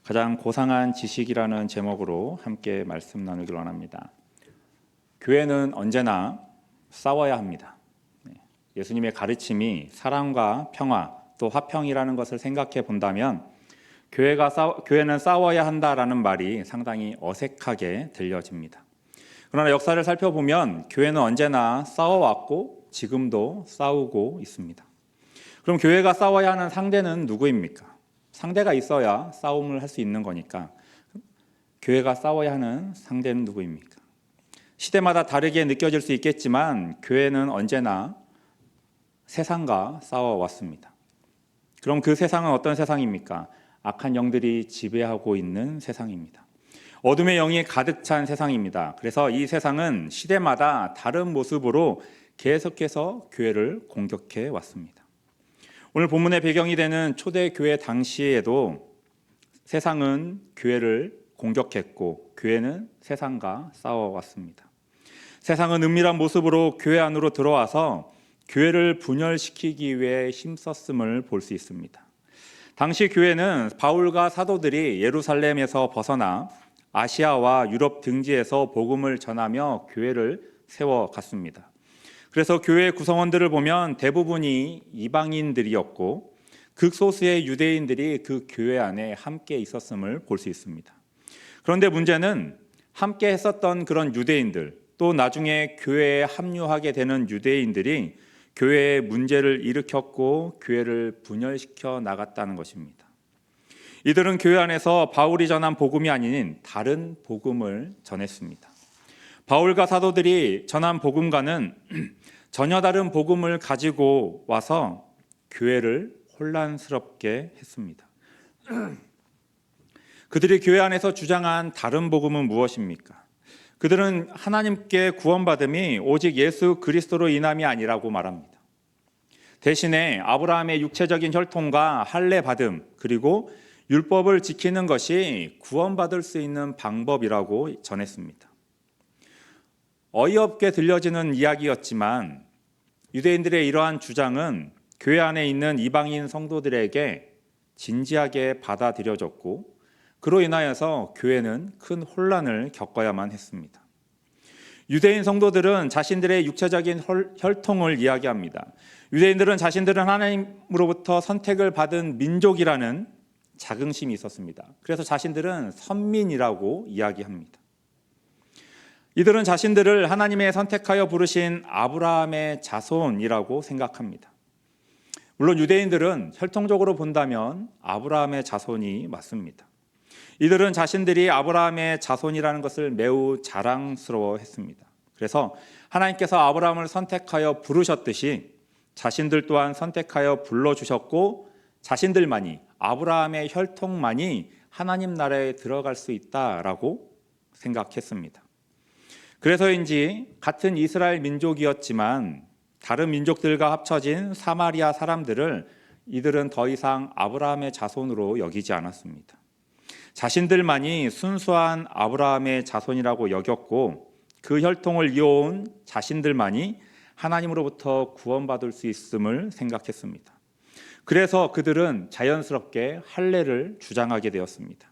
가장 고상한 지식이라는 제목으로 함께 말씀 나누기를 원합니다. 교회는 언제나 싸워야 합니다. 예수님의 가르침이 사랑과 평화 또 화평이라는 것을 생각해 본다면 교회는 싸워야 한다라는 말이 상당히 어색하게 들려집니다. 그러나 역사를 살펴보면 교회는 언제나 싸워왔고 지금도 싸우고 있습니다. 그럼 교회가 싸워야 하는 상대는 누구입니까? 상대가 있어야 싸움을 할 수 있는 거니까 교회가 싸워야 하는 상대는 누구입니까? 시대마다 다르게 느껴질 수 있겠지만 교회는 언제나 세상과 싸워왔습니다. 그럼 그 세상은 어떤 세상입니까? 악한 영들이 지배하고 있는 세상입니다. 어둠의 영이 가득 찬 세상입니다. 그래서 이 세상은 시대마다 다른 모습으로 계속해서 교회를 공격해 왔습니다. 오늘 본문의 배경이 되는 초대교회 당시에도 세상은 교회를 공격했고 교회는 세상과 싸워왔습니다. 세상은 은밀한 모습으로 교회 안으로 들어와서 교회를 분열시키기 위해 힘썼음을 볼 수 있습니다. 당시 교회는 바울과 사도들이 예루살렘에서 벗어나 아시아와 유럽 등지에서 복음을 전하며 교회를 세워갔습니다. 그래서 교회 구성원들을 보면 대부분이 이방인들이었고 극소수의 유대인들이 그 교회 안에 함께 있었음을 볼 수 있습니다. 그런데 문제는 함께 했었던 그런 유대인들 또 나중에 교회에 합류하게 되는 유대인들이 교회에 문제를 일으켰고 교회를 분열시켜 나갔다는 것입니다. 이들은 교회 안에서 바울이 전한 복음이 아닌 다른 복음을 전했습니다. 바울과 사도들이 전한 복음과는 전혀 다른 복음을 가지고 와서 교회를 혼란스럽게 했습니다. 그들이 교회 안에서 주장한 다른 복음은 무엇입니까? 그들은 하나님께 구원받음이 오직 예수 그리스도로 인함이 아니라고 말합니다. 대신에 아브라함의 육체적인 혈통과 할례 받음 그리고 율법을 지키는 것이 구원받을 수 있는 방법이라고 전했습니다. 어이없게 들려지는 이야기였지만 유대인들의 이러한 주장은 교회 안에 있는 이방인 성도들에게 진지하게 받아들여졌고 그로 인하여서 교회는 큰 혼란을 겪어야만 했습니다. 유대인 성도들은 자신들의 육체적인 혈통을 이야기합니다. 유대인들은 자신들은 하나님으로부터 선택을 받은 민족이라는 자긍심이 있었습니다. 그래서 자신들은 선민이라고 이야기합니다. 이들은 자신들을 하나님의 선택하여 부르신 아브라함의 자손이라고 생각합니다. 물론 유대인들은 혈통적으로 본다면 아브라함의 자손이 맞습니다. 이들은 자신들이 아브라함의 자손이라는 것을 매우 자랑스러워했습니다. 그래서 하나님께서 아브라함을 선택하여 부르셨듯이 자신들 또한 선택하여 불러주셨고 자신들만이 아브라함의 혈통만이 하나님 나라에 들어갈 수 있다라고 생각했습니다. 그래서인지 같은 이스라엘 민족이었지만 다른 민족들과 합쳐진 사마리아 사람들을 이들은 더 이상 아브라함의 자손으로 여기지 않았습니다. 자신들만이 순수한 아브라함의 자손이라고 여겼고 그 혈통을 이어온 자신들만이 하나님으로부터 구원받을 수 있음을 생각했습니다. 그래서 그들은 자연스럽게 할례를 주장하게 되었습니다.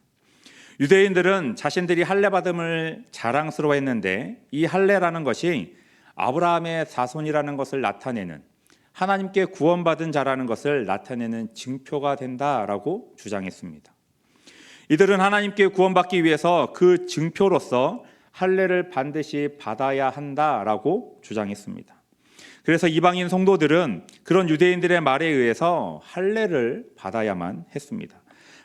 유대인들은 자신들이 할례 받음을 자랑스러워했는데 이 할례라는 것이 아브라함의 자손이라는 것을 나타내는 하나님께 구원받은 자라는 것을 나타내는 증표가 된다라고 주장했습니다. 이들은 하나님께 구원받기 위해서 그 증표로서 할례를 반드시 받아야 한다라고 주장했습니다. 그래서 이방인 성도들은 그런 유대인들의 말에 의해서 할례를 받아야만 했습니다.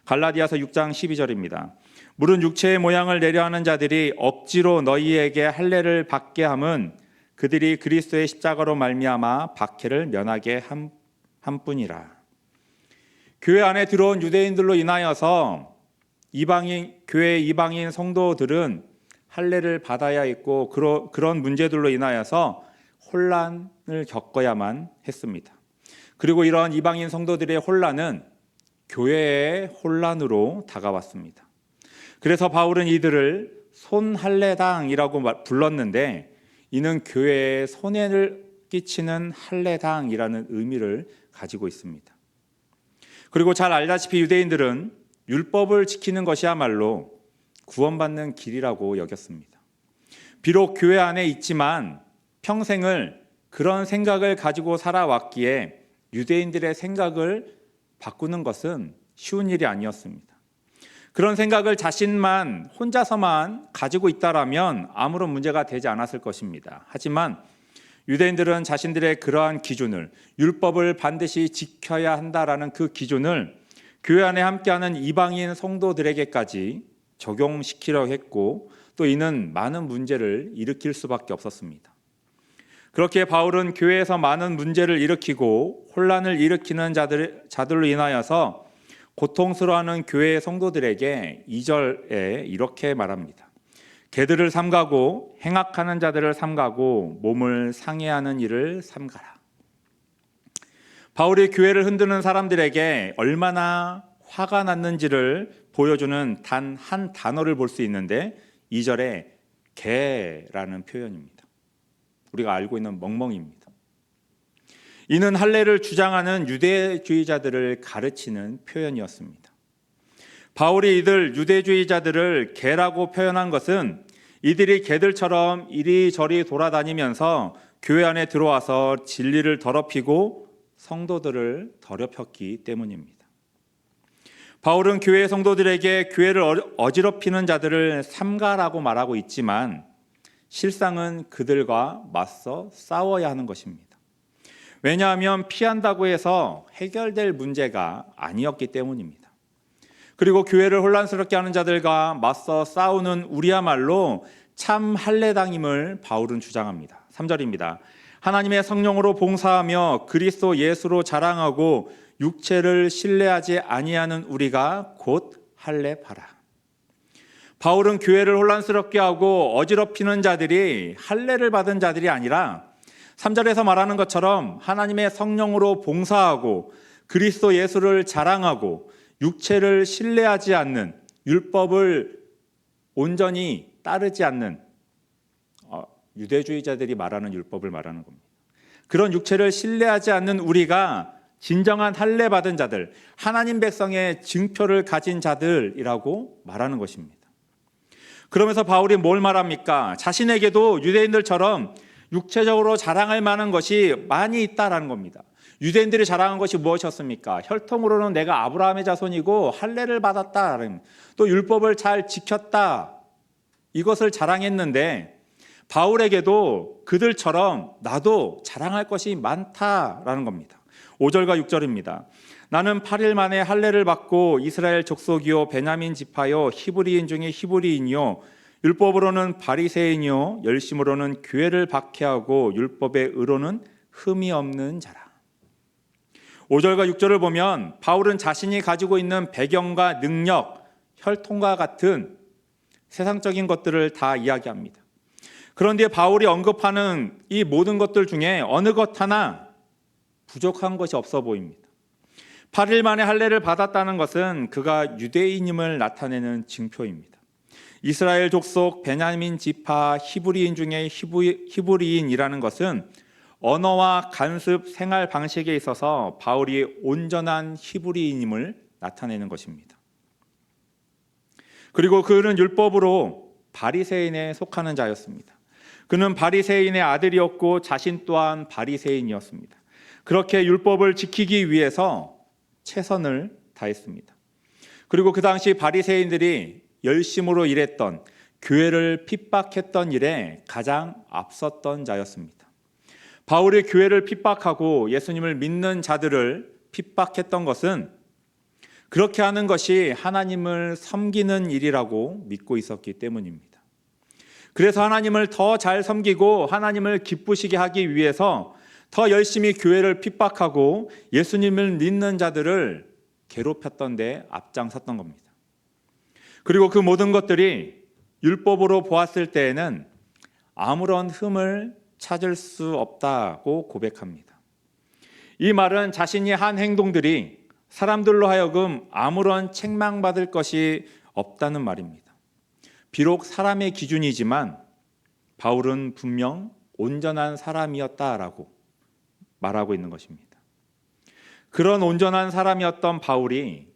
갈라디아서 6장 12절입니다. 물은 육체의 모양을 내려하는 자들이 억지로 너희에게 할례를 받게 함은 그들이 그리스도의 십자가로 말미암아 박해를 면하게 함뿐이라. 교회 안에 들어온 유대인들로 인하여서 교회 이방인 성도들은 할례를 받아야 했고 그런 문제들로 인하여서 혼란을 겪어야만 했습니다. 그리고 이러한 이방인 성도들의 혼란은 교회의 혼란으로 다가왔습니다. 그래서 바울은 이들을 손할례당이라고 불렀는데 이는 교회에 손해를 끼치는 할례당이라는 의미를 가지고 있습니다. 그리고 잘 알다시피 유대인들은 율법을 지키는 것이야말로 구원받는 길이라고 여겼습니다. 비록 교회 안에 있지만 평생을 그런 생각을 가지고 살아왔기에 유대인들의 생각을 바꾸는 것은 쉬운 일이 아니었습니다. 그런 생각을 자신만 혼자서만 가지고 있다라면 아무런 문제가 되지 않았을 것입니다. 하지만 유대인들은 자신들의 그러한 기준을, 율법을 반드시 지켜야 한다라는 그 기준을 교회 안에 함께하는 이방인 성도들에게까지 적용시키려 했고, 또 이는 많은 문제를 일으킬 수밖에 없었습니다. 그렇게 바울은 교회에서 많은 문제를 일으키고 혼란을 일으키는 자들로 인하여서 고통스러워하는 교회의 성도들에게 2절에 이렇게 말합니다. 개들을 삼가고 행악하는 자들을 삼가고 몸을 상해하는 일을 삼가라. 바울이 교회를 흔드는 사람들에게 얼마나 화가 났는지를 보여주는 단 한 단어를 볼 수 있는데 2절에 개라는 표현입니다. 우리가 알고 있는 멍멍입니다. 이는 할례를 주장하는 유대주의자들을 가르치는 표현이었습니다. 바울이 이들 유대주의자들을 개라고 표현한 것은 이들이 개들처럼 이리저리 돌아다니면서 교회 안에 들어와서 진리를 더럽히고 성도들을 더럽혔기 때문입니다. 바울은 교회 성도들에게 교회를 어지럽히는 자들을 삼가라고 말하고 있지만 실상은 그들과 맞서 싸워야 하는 것입니다. 왜냐하면 피한다고 해서 해결될 문제가 아니었기 때문입니다. 그리고 교회를 혼란스럽게 하는 자들과 맞서 싸우는 우리야말로 참 할례당임을 바울은 주장합니다. 3절입니다. 하나님의 성령으로 봉사하며 그리스도 예수로 자랑하고 육체를 신뢰하지 아니하는 우리가 곧 할례바라. 바울은 교회를 혼란스럽게 하고 어지럽히는 자들이 할례를 받은 자들이 아니라 3절에서 말하는 것처럼 하나님의 성령으로 봉사하고 그리스도 예수를 자랑하고 육체를 신뢰하지 않는, 율법을 온전히 따르지 않는 유대주의자들이 말하는 율법을 말하는 겁니다. 그런 육체를 신뢰하지 않는 우리가 진정한 할례 받은 자들, 하나님 백성의 증표를 가진 자들이라고 말하는 것입니다. 그러면서 바울이 뭘 말합니까? 자신에게도 유대인들처럼 육체적으로 자랑할 만한 것이 많이 있다라는 겁니다. 유대인들이 자랑한 것이 무엇이었습니까? 혈통으로는 내가 아브라함의 자손이고 할례를 받았다, 또 율법을 잘 지켰다, 이것을 자랑했는데 바울에게도 그들처럼 나도 자랑할 것이 많다라는 겁니다. 5절과 6절입니다. 나는 8일 만에 할례를 받고 이스라엘 족속이요 베냐민 지파요 히브리인 중에 히브리인이요 율법으로는 바리새인이요 열심으로는 교회를 박해하고 율법의 의로는 흠이 없는 자라. 5절과 6절을 보면 바울은 자신이 가지고 있는 배경과 능력, 혈통과 같은 세상적인 것들을 다 이야기합니다. 그런데 바울이 언급하는 이 모든 것들 중에 어느 것 하나 부족한 것이 없어 보입니다. 8일 만에 할례를 받았다는 것은 그가 유대인임을 나타내는 증표입니다. 이스라엘 족속 베냐민 지파 히브리인 중에 히브리인이라는 것은 언어와 간습 생활 방식에 있어서 바울이 온전한 히브리인임을 나타내는 것입니다. 그리고 그는 율법으로 바리새인에 속하는 자였습니다. 그는 바리새인의 아들이었고 자신 또한 바리새인이었습니다. 그렇게 율법을 지키기 위해서 최선을 다했습니다. 그리고 그 당시 바리새인들이 열심으로 일했던, 교회를 핍박했던 일에 가장 앞섰던 자였습니다. 바울이 교회를 핍박하고 예수님을 믿는 자들을 핍박했던 것은 그렇게 하는 것이 하나님을 섬기는 일이라고 믿고 있었기 때문입니다. 그래서 하나님을 더 잘 섬기고 하나님을 기쁘시게 하기 위해서 더 열심히 교회를 핍박하고 예수님을 믿는 자들을 괴롭혔던 데 앞장섰던 겁니다. 그리고 그 모든 것들이 율법으로 보았을 때에는 아무런 흠을 찾을 수 없다고 고백합니다. 이 말은 자신이 한 행동들이 사람들로 하여금 아무런 책망받을 것이 없다는 말입니다. 비록 사람의 기준이지만 바울은 분명 온전한 사람이었다라고 말하고 있는 것입니다. 그런 온전한 사람이었던 바울이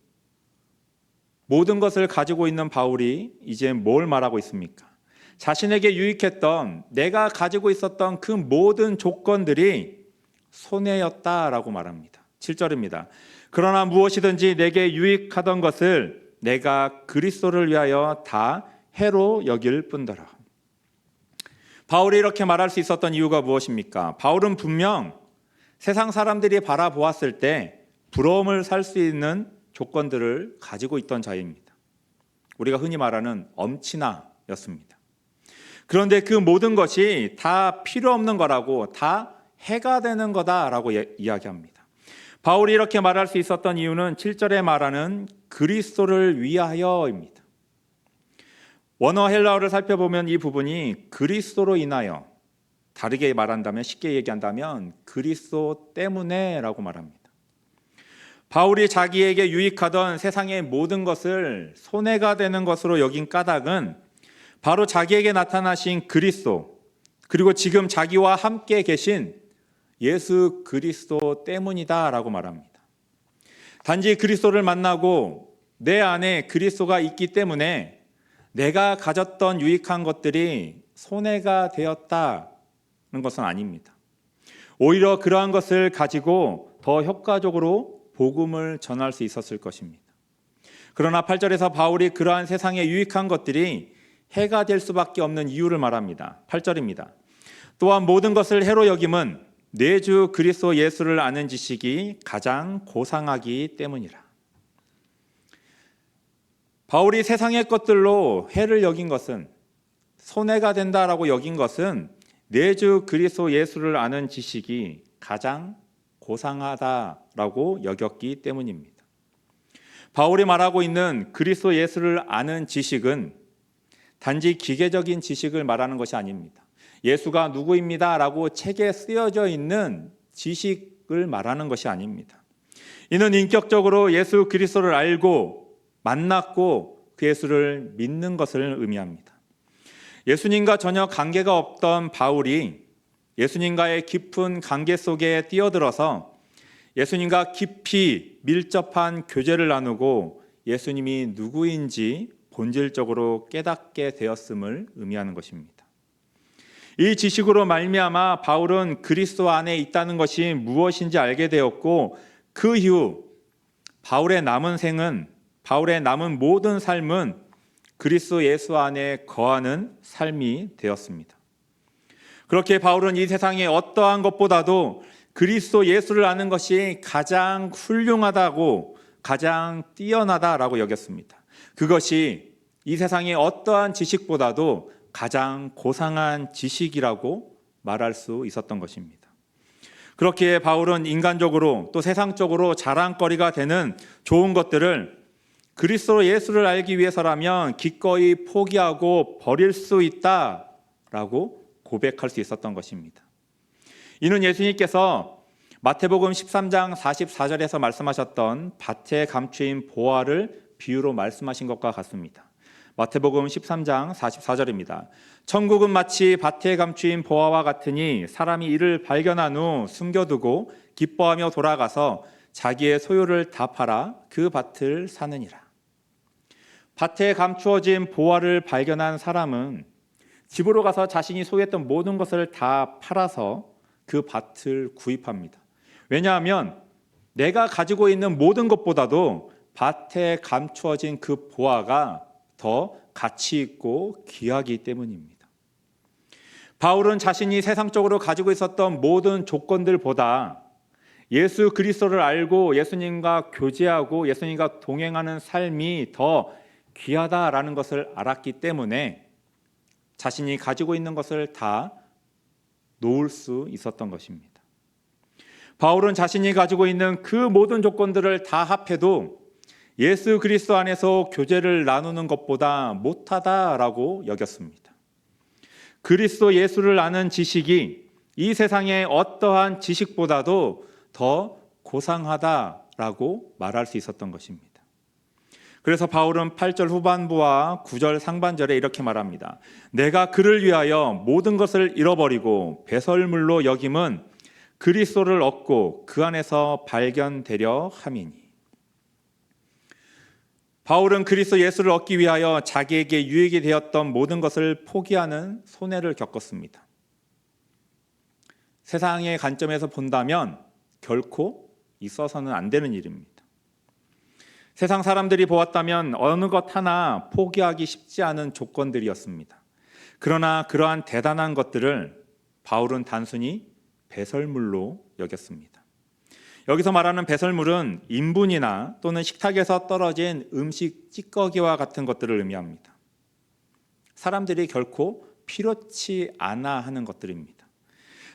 모든 것을 가지고 있는 바울이 이제 뭘 말하고 있습니까? 자신에게 유익했던, 내가 가지고 있었던 그 모든 조건들이 손해였다라고 말합니다. 7절입니다. 그러나 무엇이든지 내게 유익하던 것을 내가 그리스도를 위하여 다 해로 여길 뿐더라. 바울이 이렇게 말할 수 있었던 이유가 무엇입니까? 바울은 분명 세상 사람들이 바라보았을 때 부러움을 살 수 있는 조건들을 가지고 있던 자입니다. 우리가 흔히 말하는 엄친아였습니다. 그런데 그 모든 것이 다 필요 없는 거라고, 다 해가 되는 거다라고 이야기합니다. 바울이 이렇게 말할 수 있었던 이유는 7절에 말하는 그리스도를 위하여입니다. 원어 헬라어를 살펴보면 이 부분이 그리스도로 인하여, 다르게 말한다면, 쉽게 얘기한다면 그리스도 때문에라고 말합니다. 바울이 자기에게 유익하던 세상의 모든 것을 손해가 되는 것으로 여긴 까닭은 바로 자기에게 나타나신 그리스도, 그리고 지금 자기와 함께 계신 예수 그리스도 때문이다라고 말합니다. 단지 그리스도를 만나고 내 안에 그리스도가 있기 때문에 내가 가졌던 유익한 것들이 손해가 되었다는 것은 아닙니다. 오히려 그러한 것을 가지고 더 효과적으로 복음을 전할 수 있었을 것입니다. 그러나 8절에서 바울이 그러한 세상에 유익한 것들이 해가 될 수밖에 없는 이유를 말합니다. 8절입니다. 또한 모든 것을 해로 여김은 내 주 그리스도 예수를 아는 지식이 가장 고상하기 때문이라. 바울이 세상의 것들로 해를 여긴 것은, 손해가 된다라고 여긴 것은 내 주 그리스도 예수를 아는 지식이 가장 고상하다라고 여겼기 때문입니다. 바울이 말하고 있는 그리스도 예수를 아는 지식은 단지 기계적인 지식을 말하는 것이 아닙니다. 예수가 누구입니다 라고 책에 쓰여져 있는 지식을 말하는 것이 아닙니다. 이는 인격적으로 예수 그리스도를 알고 만났고 그 예수를 믿는 것을 의미합니다. 예수님과 전혀 관계가 없던 바울이 예수님과의 깊은 관계 속에 뛰어들어서 예수님과 깊이 밀접한 교제를 나누고 예수님이 누구인지 본질적으로 깨닫게 되었음을 의미하는 것입니다. 이 지식으로 말미암아 바울은 그리스도 안에 있다는 것이 무엇인지 알게 되었고, 그 이후 바울의 남은 생은, 바울의 남은 모든 삶은 그리스도 예수 안에 거하는 삶이 되었습니다. 그렇게 바울은 이 세상의 어떠한 것보다도 그리스도 예수를 아는 것이 가장 훌륭하다고, 가장 뛰어나다라고 여겼습니다. 그것이 이 세상의 어떠한 지식보다도 가장 고상한 지식이라고 말할 수 있었던 것입니다. 그렇기에 바울은 인간적으로 또 세상적으로 자랑거리가 되는 좋은 것들을 그리스도 예수를 알기 위해서라면 기꺼이 포기하고 버릴 수 있다라고 고백할 수 있었던 것입니다. 이는 예수님께서 마태복음 13장 44절에서 말씀하셨던 밭에 감추인 보화를 비유로 말씀하신 것과 같습니다. 마태복음 13장 44절입니다. 천국은 마치 밭에 감추인 보화와 같으니 사람이 이를 발견한 후 숨겨두고 기뻐하며 돌아가서 자기의 소유를 다 팔아 그 밭을 사느니라. 밭에 감추어진 보화를 발견한 사람은 집으로 가서 자신이 소유했던 모든 것을 다 팔아서 그 밭을 구입합니다. 왜냐하면 내가 가지고 있는 모든 것보다도 밭에 감추어진 그 보화가 더 가치 있고 귀하기 때문입니다. 바울은 자신이 세상적으로 가지고 있었던 모든 조건들보다 예수 그리스도를 알고 예수님과 교제하고 예수님과 동행하는 삶이 더 귀하다라는 것을 알았기 때문에 자신이 가지고 있는 것을 다 놓을 수 있었던 것입니다. 바울은 자신이 가지고 있는 그 모든 조건들을 다 합해도 예수 그리스도 안에서 교제를 나누는 것보다 못하다라고 여겼습니다. 그리스도 예수를 아는 지식이 이 세상의 어떠한 지식보다도 더 고상하다라고 말할 수 있었던 것입니다. 그래서 바울은 8절 후반부와 9절 상반절에 이렇게 말합니다. 내가 그를 위하여 모든 것을 잃어버리고 배설물로 여김은 그리스도를 얻고 그 안에서 발견되려 함이니. 바울은 그리스도 예수를 얻기 위하여 자기에게 유익이 되었던 모든 것을 포기하는 손해를 겪었습니다. 세상의 관점에서 본다면 결코 있어서는 안 되는 일입니다. 세상 사람들이 보았다면 어느 것 하나 포기하기 쉽지 않은 조건들이었습니다. 그러나 그러한 대단한 것들을 바울은 단순히 배설물로 여겼습니다. 여기서 말하는 배설물은 인분이나 또는 식탁에서 떨어진 음식 찌꺼기와 같은 것들을 의미합니다. 사람들이 결코 필요치 않아 하는 것들입니다.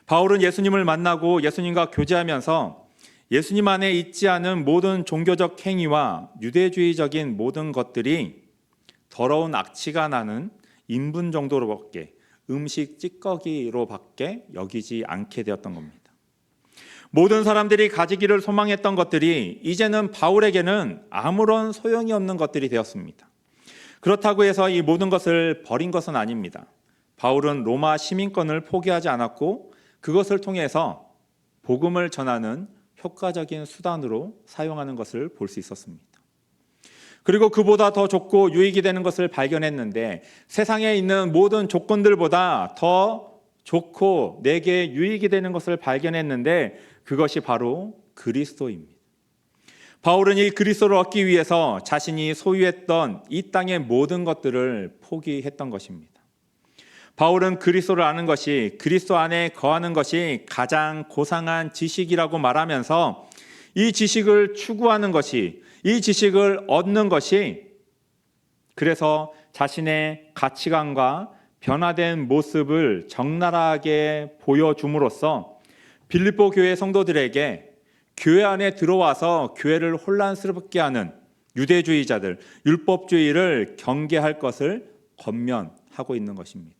바울은 예수님을 만나고 예수님과 교제하면서 예수님 안에 있지 않은 모든 종교적 행위와 유대주의적인 모든 것들이 더러운 악취가 나는 인분 정도로밖에, 음식 찌꺼기로밖에 여기지 않게 되었던 겁니다. 모든 사람들이 가지기를 소망했던 것들이 이제는 바울에게는 아무런 소용이 없는 것들이 되었습니다. 그렇다고 해서 이 모든 것을 버린 것은 아닙니다. 바울은 로마 시민권을 포기하지 않았고 그것을 통해서 복음을 전하는 효과적인 수단으로 사용하는 것을 볼 수 있었습니다. 그리고 그보다 더 좋고 유익이 되는 것을 발견했는데 세상에 있는 모든 조건들보다 더 좋고 내게 유익이 되는 것을 발견했는데 그것이 바로 그리스도입니다. 바울은 이 그리스도를 얻기 위해서 자신이 소유했던 이 땅의 모든 것들을 포기했던 것입니다. 바울은 그리스도를 아는 것이, 그리스도 안에 거하는 것이 가장 고상한 지식이라고 말하면서 이 지식을 추구하는 것이, 이 지식을 얻는 것이, 그래서 자신의 가치관과 변화된 모습을 적나라하게 보여줌으로써 빌립보 교회 성도들에게 교회 안에 들어와서 교회를 혼란스럽게 하는 유대주의자들, 율법주의를 경계할 것을 권면하고 있는 것입니다.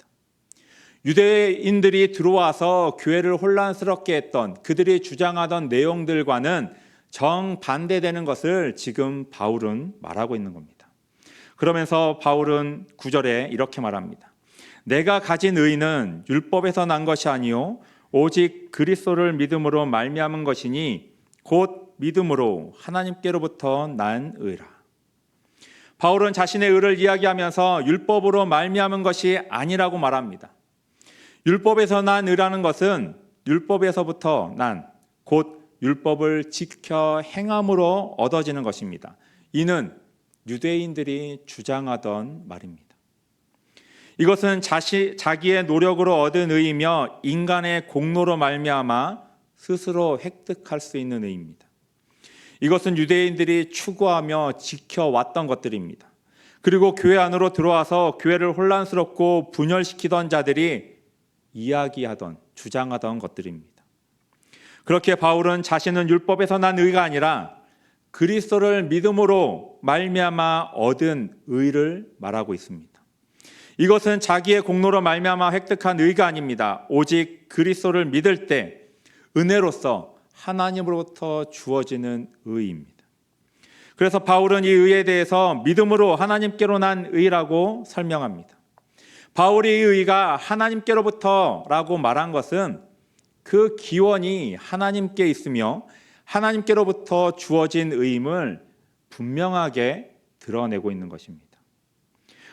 유대인들이 들어와서 교회를 혼란스럽게 했던 그들이 주장하던 내용들과는 정반대되는 것을 지금 바울은 말하고 있는 겁니다. 그러면서 바울은 9절에 이렇게 말합니다. 내가 가진 의는 율법에서 난 것이 아니요 오직 그리스도를 믿음으로 말미암은 것이니 곧 믿음으로 하나님께로부터 난 의라. 바울은 자신의 의를 이야기하면서 율법으로 말미암은 것이 아니라고 말합니다. 율법에서 난 의라는 것은 율법에서부터 난, 곧 율법을 지켜 행함으로 얻어지는 것입니다. 이는 유대인들이 주장하던 말입니다. 이것은 자기의 노력으로 얻은 의이며 인간의 공로로 말미암아 스스로 획득할 수 있는 의입니다. 이것은 유대인들이 추구하며 지켜왔던 것들입니다. 그리고 교회 안으로 들어와서 교회를 혼란스럽고 분열시키던 자들이 이야기하던, 주장하던 것들입니다. 그렇게 바울은 자신은 율법에서 난 의가 아니라 그리스도를 믿음으로 말미암아 얻은 의를 말하고 있습니다. 이것은 자기의 공로로 말미암아 획득한 의가 아닙니다. 오직 그리스도를 믿을 때 은혜로서 하나님으로부터 주어지는 의입니다. 그래서 바울은 이 의에 대해서 믿음으로 하나님께로 난 의라고 설명합니다. 바울이 이 의가 하나님께로부터라고 말한 것은 그 기원이 하나님께 있으며 하나님께로부터 주어진 의임을 분명하게 드러내고 있는 것입니다.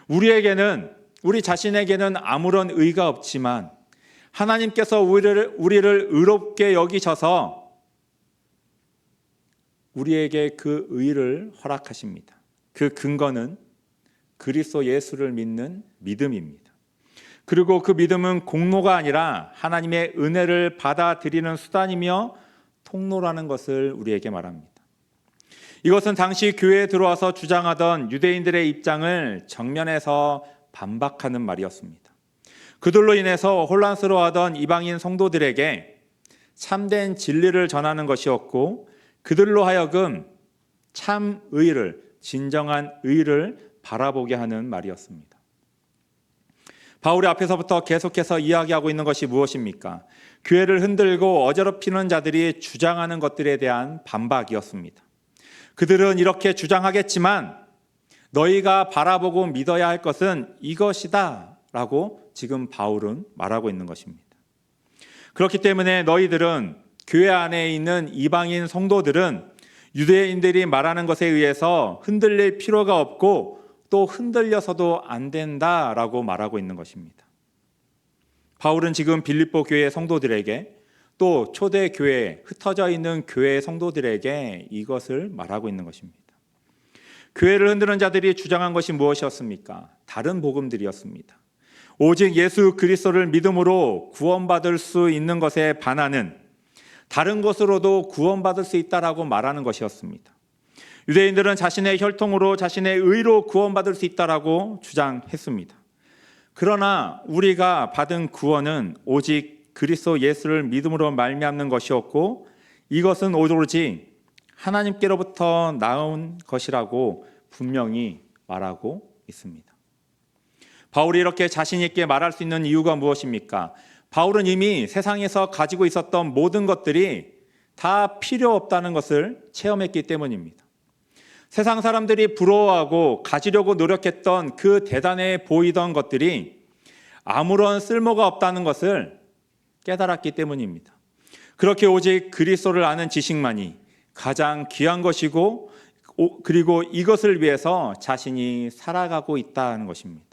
우리 자신에게는 아무런 의가 없지만 하나님께서 우리를 의롭게 여기셔서 우리에게 그 의를 허락하십니다. 그 근거는 그리스도 예수를 믿는 믿음입니다. 그리고 그 믿음은 공로가 아니라 하나님의 은혜를 받아들이는 수단이며 통로라는 것을 우리에게 말합니다. 이것은 당시 교회에 들어와서 주장하던 유대인들의 입장을 정면에서 반박하는 말이었습니다. 그들로 인해서 혼란스러워하던 이방인 성도들에게 참된 진리를 전하는 것이었고 그들로 하여금 참 의를, 진정한 의를 바라보게 하는 말이었습니다. 바울이 앞에서부터 계속해서 이야기하고 있는 것이 무엇입니까? 교회를 흔들고 어지럽히는 자들이 주장하는 것들에 대한 반박이었습니다. 그들은 이렇게 주장하겠지만 너희가 바라보고 믿어야 할 것은 이것이다 라고 지금 바울은 말하고 있는 것입니다. 그렇기 때문에 너희들은 교회 안에 있는 이방인 성도들은 유대인들이 말하는 것에 의해서 흔들릴 필요가 없고 또 흔들려서도 안 된다라고 말하고 있는 것입니다. 바울은 지금 빌립보 교회 성도들에게 또 초대 교회에 흩어져 있는 교회 성도들에게 이것을 말하고 있는 것입니다. 교회를 흔드는 자들이 주장한 것이 무엇이었습니까? 다른 복음들이었습니다. 오직 예수 그리스도를 믿음으로 구원받을 수 있는 것에 반하는, 다른 것으로도 구원받을 수 있다라고 말하는 것이었습니다. 유대인들은 자신의 혈통으로, 자신의 의로 구원받을 수 있다라고 주장했습니다. 그러나 우리가 받은 구원은 오직 그리스도 예수를 믿음으로 말미암는 것이었고, 이것은 오로지 하나님께로부터 나온 것이라고 분명히 말하고 있습니다. 바울이 이렇게 자신 있게 말할 수 있는 이유가 무엇입니까? 바울은 이미 세상에서 가지고 있었던 모든 것들이 다 필요 없다는 것을 체험했기 때문입니다. 세상 사람들이 부러워하고 가지려고 노력했던 그 대단해 보이던 것들이 아무런 쓸모가 없다는 것을 깨달았기 때문입니다. 그렇게 오직 그리스도를 아는 지식만이 가장 귀한 것이고, 그리고 이것을 위해서 자신이 살아가고 있다는 것입니다.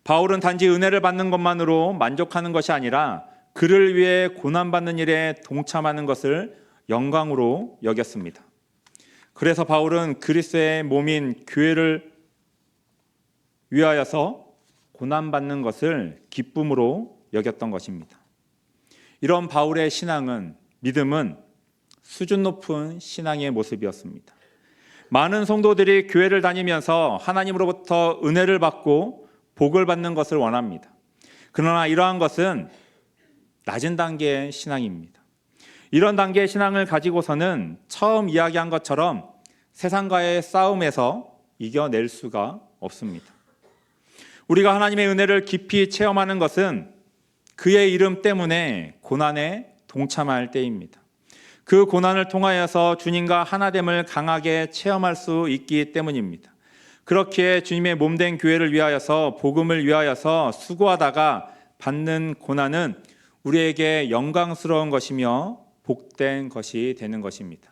바울은 단지 은혜를 받는 것만으로 만족하는 것이 아니라 그를 위해 고난받는 일에 동참하는 것을 영광으로 여겼습니다. 그래서 바울은 그리스도의 몸인 교회를 위하여서 고난받는 것을 기쁨으로 여겼던 것입니다. 이런 바울의 신앙은, 믿음은 수준 높은 신앙의 모습이었습니다. 많은 성도들이 교회를 다니면서 하나님으로부터 은혜를 받고 복을 받는 것을 원합니다. 그러나 이러한 것은 낮은 단계의 신앙입니다. 이런 단계의 신앙을 가지고서는 처음 이야기한 것처럼 세상과의 싸움에서 이겨낼 수가 없습니다. 우리가 하나님의 은혜를 깊이 체험하는 것은 그의 이름 때문에 고난에 동참할 때입니다. 그 고난을 통하여서 주님과 하나됨을 강하게 체험할 수 있기 때문입니다. 그렇게 주님의 몸된 교회를 위하여서, 복음을 위하여서 수고하다가 받는 고난은 우리에게 영광스러운 것이며 복된 것이 되는 것입니다.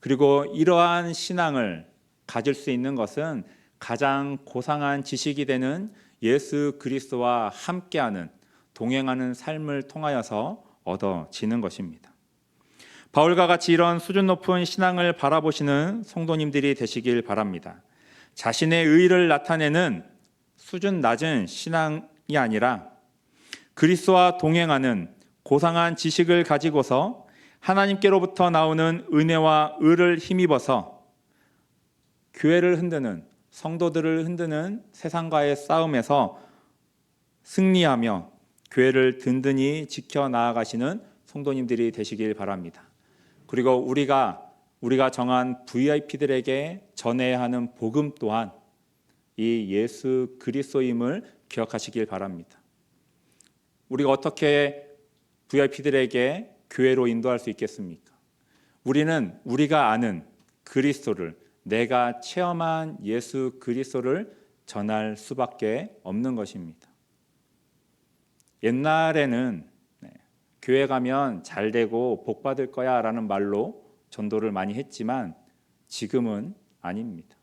그리고 이러한 신앙을 가질 수 있는 것은 가장 고상한 지식이 되는 예수 그리스도와 함께하는, 동행하는 삶을 통하여서 얻어지는 것입니다. 바울과 같이 이런 수준 높은 신앙을 바라보시는 성도님들이 되시길 바랍니다. 자신의 의의를 나타내는 수준 낮은 신앙이 아니라 그리스도와 동행하는 고상한 지식을 가지고서 하나님께로부터 나오는 은혜와 의를 힘입어서 교회를 흔드는, 성도들을 흔드는 세상과의 싸움에서 승리하며 교회를 든든히 지켜 나아가시는 성도님들이 되시길 바랍니다. 그리고 우리가 정한 VIP들에게 전해야 하는 복음 또한 이 예수 그리스도임을 기억하시길 바랍니다. 우리가 어떻게 VIP들에게 교회로 인도할 수 있겠습니까? 우리는 우리가 아는 그리스도를, 내가 체험한 예수 그리스도를 전할 수밖에 없는 것입니다. 옛날에는 교회 가면 잘 되고 복 받을 거야 라는 말로 전도를 많이 했지만 지금은 아닙니다.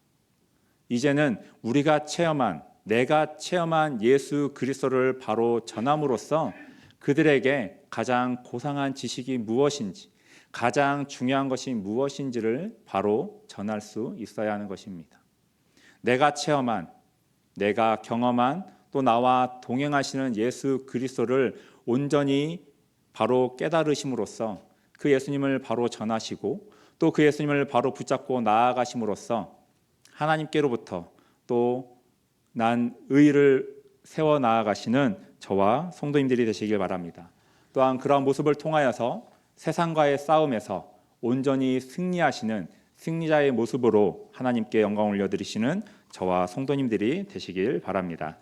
이제는 우리가 체험한, 내가 체험한 예수 그리스도를 바로 전함으로써 그들에게 가장 고상한 지식이 무엇인지, 가장 중요한 것이 무엇인지를 바로 전할 수 있어야 하는 것입니다. 내가 체험한, 내가 경험한, 또 나와 동행하시는 예수 그리스도를 온전히 바로 깨달으심으로써 그 예수님을 바로 전하시고 또 그 예수님을 바로 붙잡고 나아가심으로써 하나님께로부터 또 난 의를 세워 나아가시는 저와 성도님들이 되시길 바랍니다. 또한 그러한 모습을 통하여서 세상과의 싸움에서 온전히 승리하시는 승리자의 모습으로 하나님께 영광을 올려드리시는 저와 성도님들이 되시길 바랍니다.